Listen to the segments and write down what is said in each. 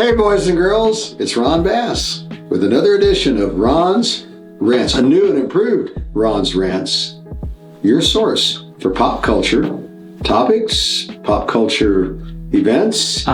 Hey boys and girls, it's Ron Bass with another edition of Ron's Rants, a new and improved Ron's Rants, your source for pop culture topics, pop culture events,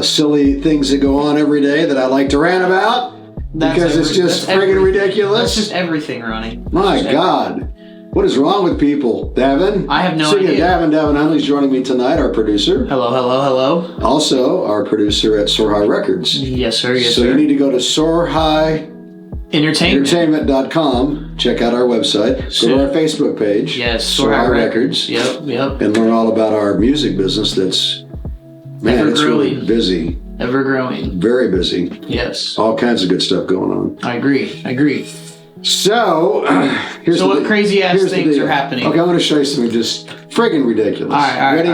silly things that go on every day that I like to rant about because it's just friggin' ridiculous. That's just everything, Ronnie. My God. What is wrong with people? Davin? I have no idea. idea. Davin Huntley's joining me tonight, our producer. Hello. Also, our producer at Soar High Records. Yes, sir. So you need to go to soarhighentertainment.com. Check out our website. Go to our Facebook page. Yes, Soar High Records. Yep. And learn all about our music business that's, man, it's really busy. Ever growing. Very busy. Yes. All kinds of good stuff going on. I agree. So, what crazy ass things are happening? Okay, I'm going to show you something just friggin' ridiculous. All right. Ready?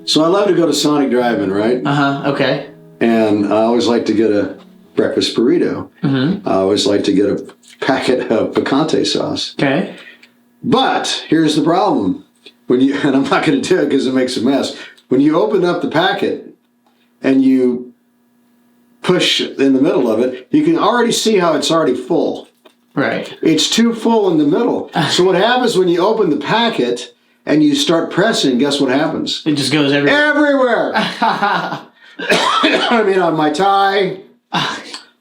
So I love to go to Sonic Drive-In, right? Okay. And I always like to get a breakfast burrito. Mm-hmm. I always like to get a packet of picante sauce. Okay. But here's the problem. And I'm not going to do it because it makes a mess. When you open up the packet and you push in the middle of it, you can already see how it's already full. Right. It's too full in the middle. So what happens when you open the packet and you start pressing, guess what happens? It just goes everywhere. Everywhere! I mean, on my tie,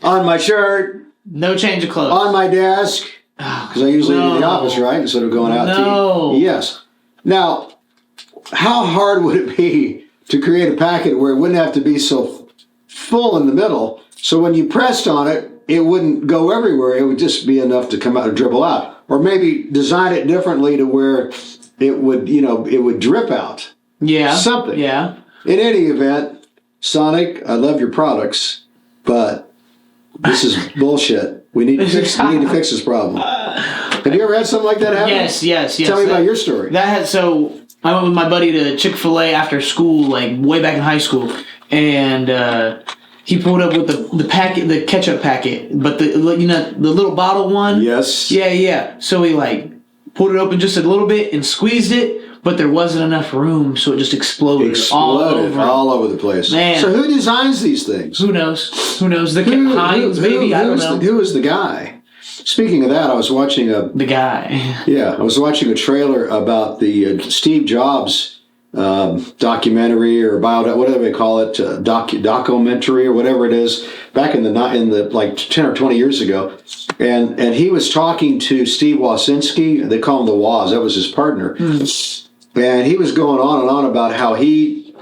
on my shirt. No change of clothes. On my desk. Because I usually eat in the office, right? Instead of going out to eat. Yes. Now, how hard would it be to create a packet where it wouldn't have to be so full in the middle, so when you pressed on it, it wouldn't go everywhere. It would just be enough to come out and dribble out. Or maybe design it differently to where it would, it would drip out. Yeah. Something. Yeah. In any event, Sonic, I love your products, but this is bullshit. We need to fix this problem. Have you ever had something like that happen? Yes. Tell me about your story. So I went with my buddy to Chick-fil-A after school, like way back in high school, and he pulled up with the packet, the ketchup packet, but the little bottle one. Yes. Yeah. So he pulled it open just a little bit and squeezed it, but there wasn't enough room, so it just exploded all over the place. Man. So who designs these things? Who knows? The Heinz, maybe. I don't know. Who is the guy? Speaking of that, I was watching the guy. Yeah, I was watching a trailer about the Steve Jobs documentary or whatever they call it, documentary or whatever it is, back in the like 10 or 20 years ago, and he was talking to Steve Wasinski. They call him the Woz. That was his partner, and he was going on and on about how he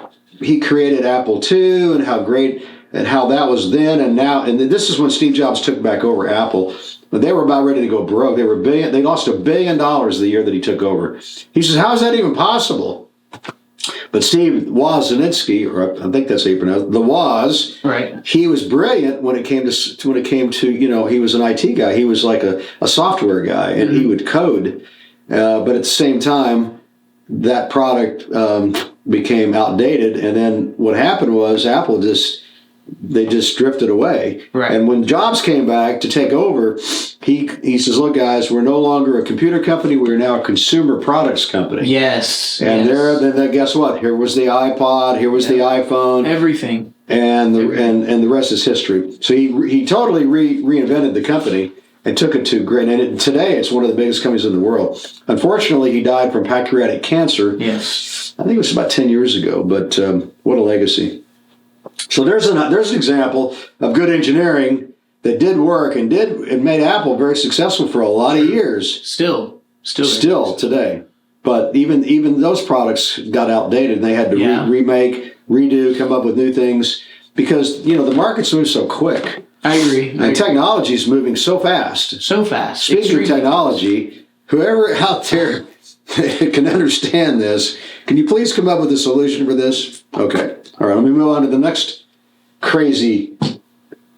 created Apple II and how great and how that was then and now. And this is when Steve Jobs took back over Apple. But they were about ready to go broke. They lost $1 billion the year that he took over. He says, "How is that even possible?" But Steve Wozniacki, or I think that's how you pronounce it, the Woz, right? He was brilliant when it came to he was an IT guy. He was like a software guy, and he would code. But at the same time, that product became outdated. And then what happened was Apple just drifted away. Right. And when Jobs came back to take over, he says, "Look, guys, we're no longer a computer company. We're now a consumer products company." Yes. And then guess what? Here was the iPod. Here was the iPhone. Everything. And the rest is history. So he totally reinvented the company and took it to great. And today it's one of the biggest companies in the world. Unfortunately, he died from pancreatic cancer. Yes. I think it was about 10 years ago. But what a legacy. So there's an example of good engineering that did work and made Apple very successful for a lot of years. Still today. But even those products got outdated, and they had to remake, redo, come up with new things because the market's moving so quick. I agree. And technology is moving so fast. Speaking of technology, whoever out there can understand this, can you please come up with a solution for this? Okay. All right, let me move on to the next crazy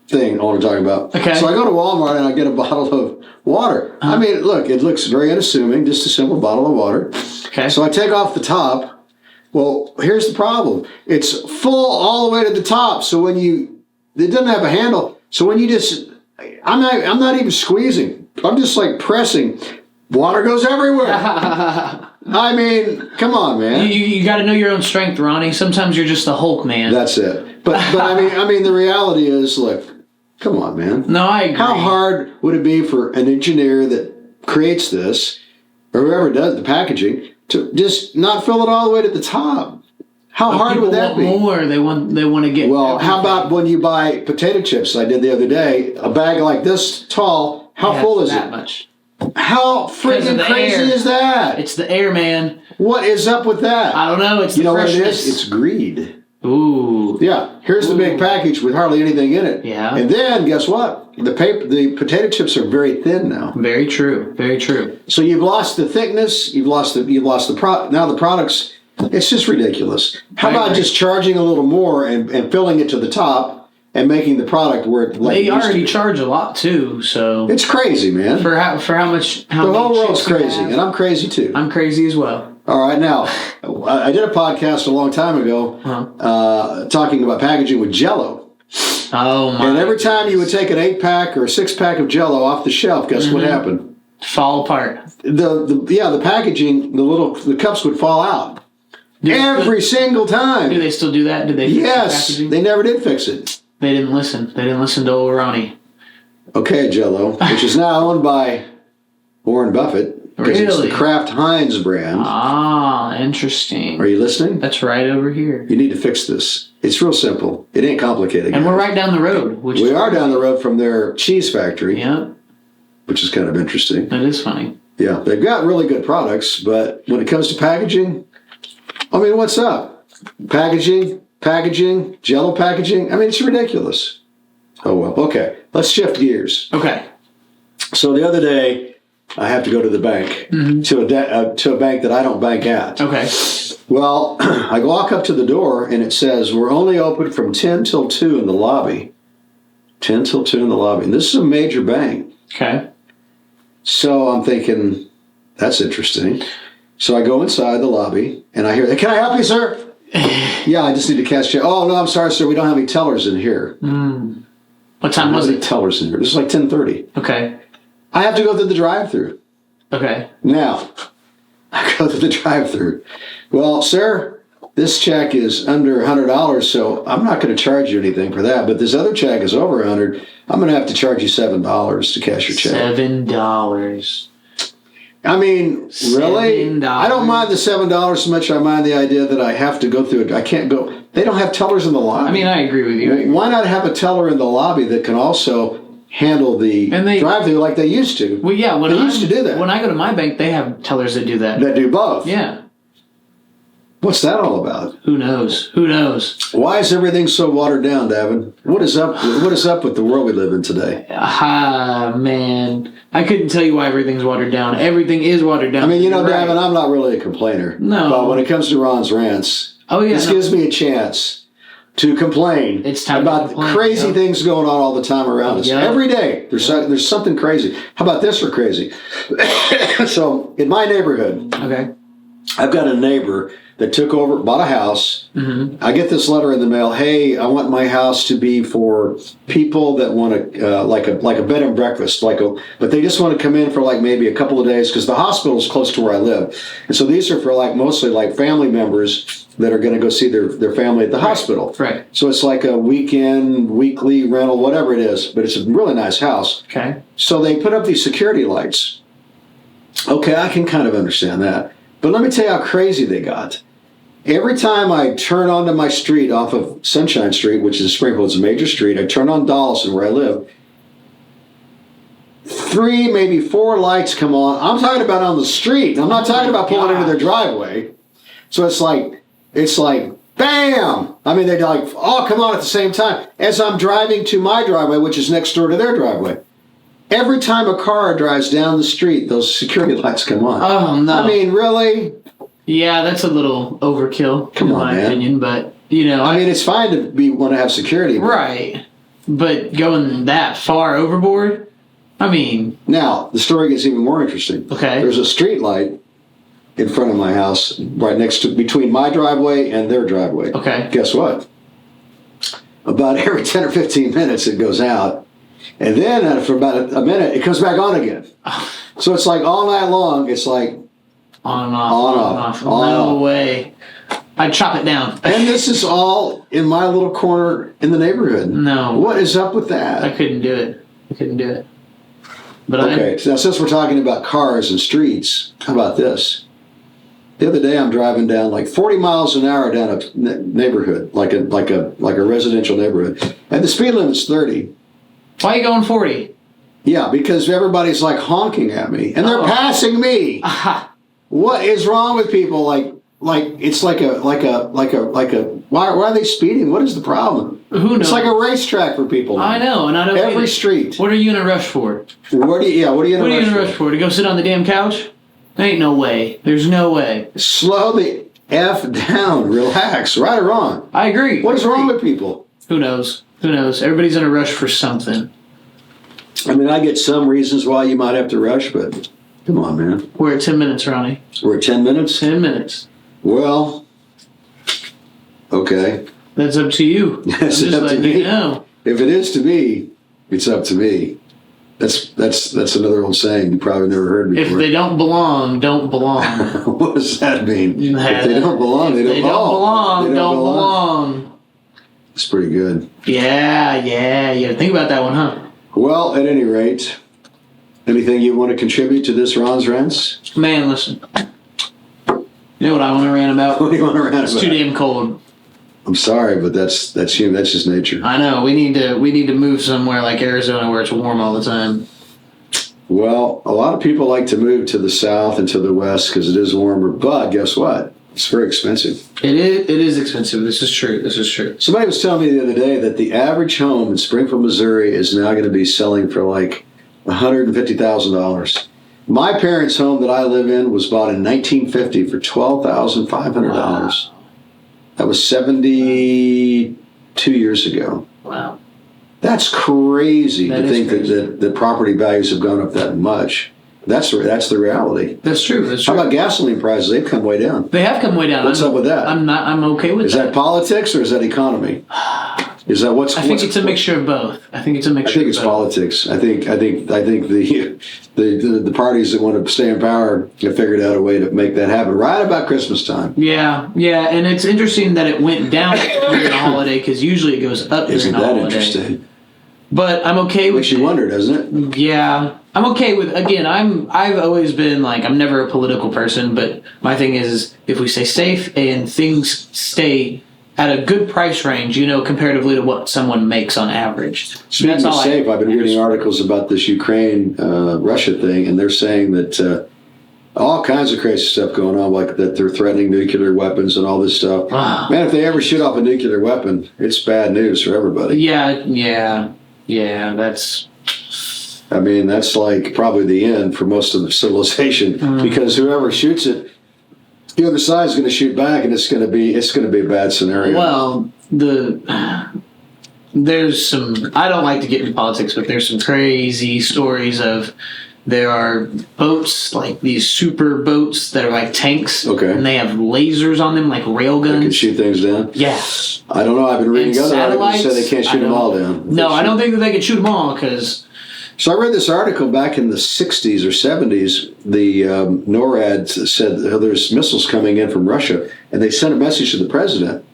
thing I want to talk about. Okay. So I go to Walmart and I get a bottle of water. I mean, look, it looks very unassuming, just a simple bottle of water. Okay. So I take off the top. Well, here's the problem. It's full all the way to the top. So it doesn't have a handle. So when you I'm not even squeezing. I'm just like pressing. Water goes everywhere. I mean, come on, man. You got to know your own strength, Ronnie. Sometimes you're just the Hulk, man. That's it. But I mean, the reality is, look, come on, man. No, I agree. How hard would it be for an engineer that creates this, or whoever does the packaging, to just not fill it all the way to the top? How hard would that be? More. They want to get. Well, how about when you buy potato chips? I did the other day. A bag like this tall. How full is that it? Much. How freaking crazy is that? It's the air, man. What is up with that? I don't know. It's the freshness. What it is? It's greed. Ooh. Yeah. Here's the big package with hardly anything in it. Yeah. And then guess what? The potato chips are very thin now. Very true. Very true. So you've lost the thickness. You've lost the product. Now the products. It's just ridiculous. How about just charging a little more and filling it to the top and making the product where they already charge a lot too. So it's crazy, man. For how much? The whole world's crazy, and I'm crazy too. I'm crazy as well. All right, now I did a podcast a long time ago talking about packaging with Jell-O. Oh my! And every time you would take an 8-pack or a 6-pack of Jell-O off the shelf, guess what happened? Fall apart. The packaging, the cups would fall out every single time. Do they still do that? Did they? Yes, the they never did fix it. They didn't listen. They didn't listen to old Ronnie. Okay, Jell-O, which is now owned by Warren Buffett. Because it's the Kraft Heinz brand. Ah, interesting. Are you listening? That's right over here. You need to fix this. It's real simple. It ain't complicated. And we're right down the road. We are down the road from their cheese factory. Yeah. Which is kind of interesting. That is funny. Yeah, they've got really good products, but when it comes to packaging, I mean, what's up? Packaging, Jell-O packaging. I mean, it's ridiculous. Oh, well. Okay, let's shift gears. Okay. So the other day, I have to go to the bank, to a bank that I don't bank at. Okay. Well, I walk up to the door, and it says, we're only open from 10 till 2 in the lobby. 10 till 2 in the lobby. And this is a major bank. Okay. So I'm thinking, that's interesting. So I go inside the lobby, and I hear, can I help you, sir? Yeah, I just need to cash check. Oh, no, I'm sorry, sir. We don't have any tellers in here. What time was it? Tellers in here. This is like 10:30. Okay. I have to go through the drive-thru. Okay. Now, I go through the drive-thru. Well, sir, this check is under $100, so I'm not going to charge you anything for that. But this other check is over $100. I'm going to have to charge you $7 to cash your check. $7. I mean, really? $7. I don't mind the $7 so much. I mind the idea that I have to go through it. I can't go. They don't have tellers in the lobby. I mean, I agree with you. Why not have a teller in the lobby that can also handle the drive-through like they used to? Well, yeah. They used to do that. When I go to my bank, they have tellers that do that. That do both. Yeah. What's that all about? Who knows? Who knows? Why is everything so watered down, Davin? What is up? What is up with the world we live in today? Man, I couldn't tell you why everything's watered down. Everything is watered down. I mean, Davin, I'm not really a complainer. No. But when it comes to Ron's rants, this gives me a chance to complain about crazy things going on all the time around us. Yep. Every day, there's something crazy. How about this for crazy? So, in my neighborhood, okay, I've got a neighbor that bought a house. Mm-hmm. I get this letter in the mail. Hey, I want my house to be for people that want to, like a bed and breakfast, but they just want to come in for maybe a couple of days because the hospital is close to where I live, and so these are for mostly family members that are going to go see their family at the hospital. Right. So it's like a weekly rental, whatever it is, but it's a really nice house. Okay. So they put up these security lights. Okay, I can kind of understand that, but let me tell you how crazy they got. Every time I turn onto my street off of Sunshine Street, which is Springfield, it's a major street, I turn on Dawson where I live, 3, maybe 4 lights come on. I'm talking about on the street. I'm not talking about pulling into their driveway. So it's like, bam! I mean, they all come on at the same time. As I'm driving to my driveway, which is next door to their driveway. Every time a car drives down the street, those security lights come on. Oh, no. I mean, really? Yeah, that's a little overkill, in my opinion, but, I mean, it's fine to want to have security. Right. But going that far overboard, I mean... Now, the story gets even more interesting. Okay. There's a street light in front of my house, right between my driveway and their driveway. Okay. Guess what? About every 10 or 15 minutes, it goes out. And then for about a minute, it comes back on again. So it's all night long, it's on and off. No way. I'd chop it down. And this is all in my little corner in the neighborhood. No. What is up with that? I couldn't do it. But okay, so since we're talking about cars and streets, how about this? The other day, I'm driving down like 40 miles an hour down a neighborhood, like a residential neighborhood, and the speed limit's 30. Why are you going 40? Yeah, because everybody's like honking at me, and they're passing me. Aha. What is wrong with people? Like it's like a. Why are they speeding? What is the problem? Who knows? It's like a racetrack for people now. I know, and I don't. Every street. What are you in a rush for? What are you in a rush for? To go sit on the damn couch? Ain't no way. There's no way. Slow the F down. Relax. Right or wrong? I agree. What is wrong with people? Who knows? Everybody's in a rush for something. I mean, I get some reasons why you might have to rush, but come on, man. We're at 10 minutes, Ronnie. We're at 10 minutes? 10 minutes. Well, okay. That's up to you. That's up to me. If it is to me, it's up to me. That's another old saying you probably never heard before. If they don't belong, don't belong. What does that mean? If they don't belong, they don't belong. They don't belong. It's pretty good. Yeah. Think about that one, huh? Well, at any rate, anything you want to contribute to this Ron's Rants? Man, listen. You know what I want to rant about? What do you want to rant about? It's too damn cold. I'm sorry, but that's just nature. I know. We need to move somewhere like Arizona where it's warm all the time. Well, a lot of people like to move to the south and to the west because it is warmer. But guess what? It's very expensive. It is expensive. This is true. Somebody was telling me the other day that the average home in Springfield, Missouri is now going to be selling for like $150,000. My parents' home that I live in was bought in 1950 for $12,500. Wow. That was 72 years ago. Wow. That's crazy to think that property values have gone up that much. That's the reality. That's true. How about gasoline prices? They've come way down. They have come way down. What's up with that? I'm okay with that. Is that politics or is that economy? Is that I think it's a mixture of both. I think it's politics. I think the parties that want to stay in power have figured out a way to make that happen right about Christmas time. Yeah, and it's interesting that it went down during the holiday because usually it goes up during the holiday. Isn't that interesting? But I'm okay with. Makes you wonder, doesn't it? Yeah, I'm okay with. Again, I've always been like I'm never a political person, but my thing is if we stay safe and things stay at a good price range, comparatively to what someone makes on average. Speaking of safe, I've been reading articles about this Ukraine-Russia thing, and they're saying that all kinds of crazy stuff going on, like that they're threatening nuclear weapons and all this stuff. Wow. Man, if they ever shoot off a nuclear weapon, it's bad news for everybody. Yeah. That's like probably the end for most of the civilization because whoever shoots it, the other side's going to shoot back, and it's going to be a bad scenario. Well, there's some. I don't like to get into politics, but there's some crazy stories of there are boats like these super boats that are like tanks, and they have lasers on them like rail guns. They can shoot things down. Yeah. I don't know. I've been reading other articles that say they can't shoot them all down. No, I don't think that they can shoot them all because. So I read this article back in the 60s or 70s. The NORAD said there's missiles coming in from Russia, and they sent a message to the president.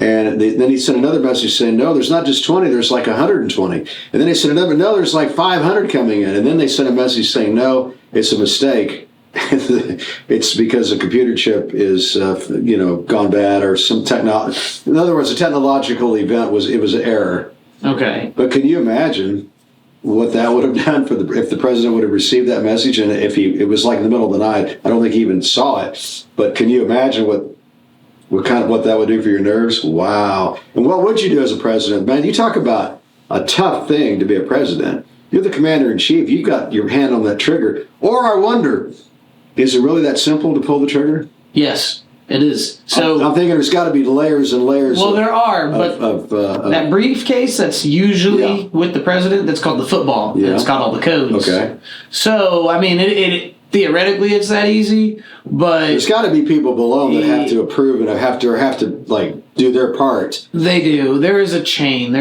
And then he sent another message saying, no, there's not just 20, there's like 120. And then they sent another, no, there's like 500 coming in. And then they sent a message saying, no, it's a mistake. It's because a computer chip is, gone bad or some technology. In other words, a technological event was an error. Okay. But can you imagine what that would have done if the president would have received that message and if it was like in the middle of the night? I don't think he even saw it. But can you imagine what that would do for your nerves? Wow. And what would you do as a president? Man, you talk about a tough thing to be a president. You're the commander in chief. You got your hand on that trigger. Or I wonder, is it really that simple to pull the trigger? Yes. It is. So I'm thinking there's got to be layers and layers. Well, there are, but that briefcase that's usually with the president, that's called the football. Yeah. And it's got all the codes. Okay. So I mean, it theoretically it's that easy, but there's got to be people below that have to approve and have to like do their part. They do. There's a chain,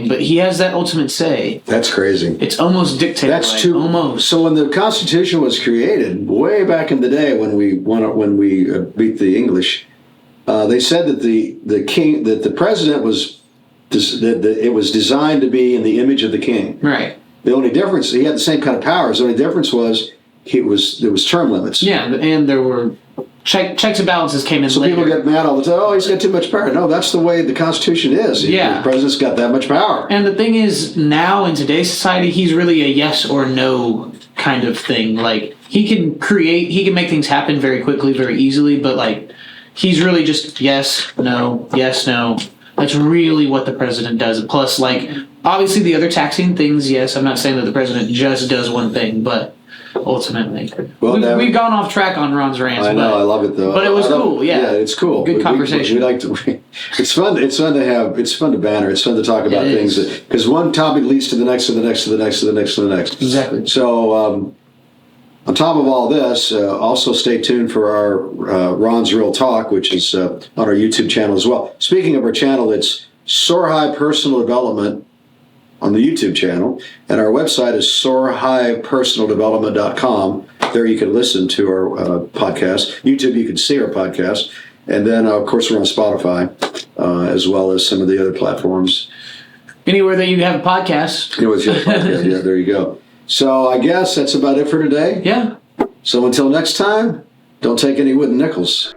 but he has that ultimate say. That's crazy. It's almost dictated. That's too almost. So when the Constitution was created, way back in the day when we beat the English, They said that the president was that it was designed to be in the image of the king. Right. The only difference, he had the same kind of powers. The only difference was there was term limits. Yeah, and there were checks and balances came in so later. People get mad all the time. Oh, he's got too much power. No, that's the way the Constitution is. Yeah. The president's got that much power. And the thing is, now in today's society, he's really a yes or no kind of thing. Like, he can make things happen very quickly, very easily, but like, he's really just yes, no. That's really what the president does. Plus, like, obviously the other taxing things, yes, I'm not saying that the president just does one thing, but ultimately. Well, we've gone off track on Ron's rants. I know, I love it though. But it was cool, yeah. Yeah, it's cool. Good conversation. We like to. It's fun to banter. It's fun to talk about things because one topic leads to the next, to the next, to the next, to the next, to the next. Exactly. So, on top of all this, also stay tuned for our Ron's Real Talk, which is on our YouTube channel as well. Speaking of our channel, it's Soar High Personal Development on the YouTube channel, and our website is soarhighpersonaldevelopment.com. There you can listen to our podcast. YouTube, you can see our podcast. And then, of course, we're on Spotify, as well as some of the other platforms. Anywhere that you have a podcast. Yeah, there you go. So I guess that's about it for today. Yeah. So until next time, don't take any wooden nickels.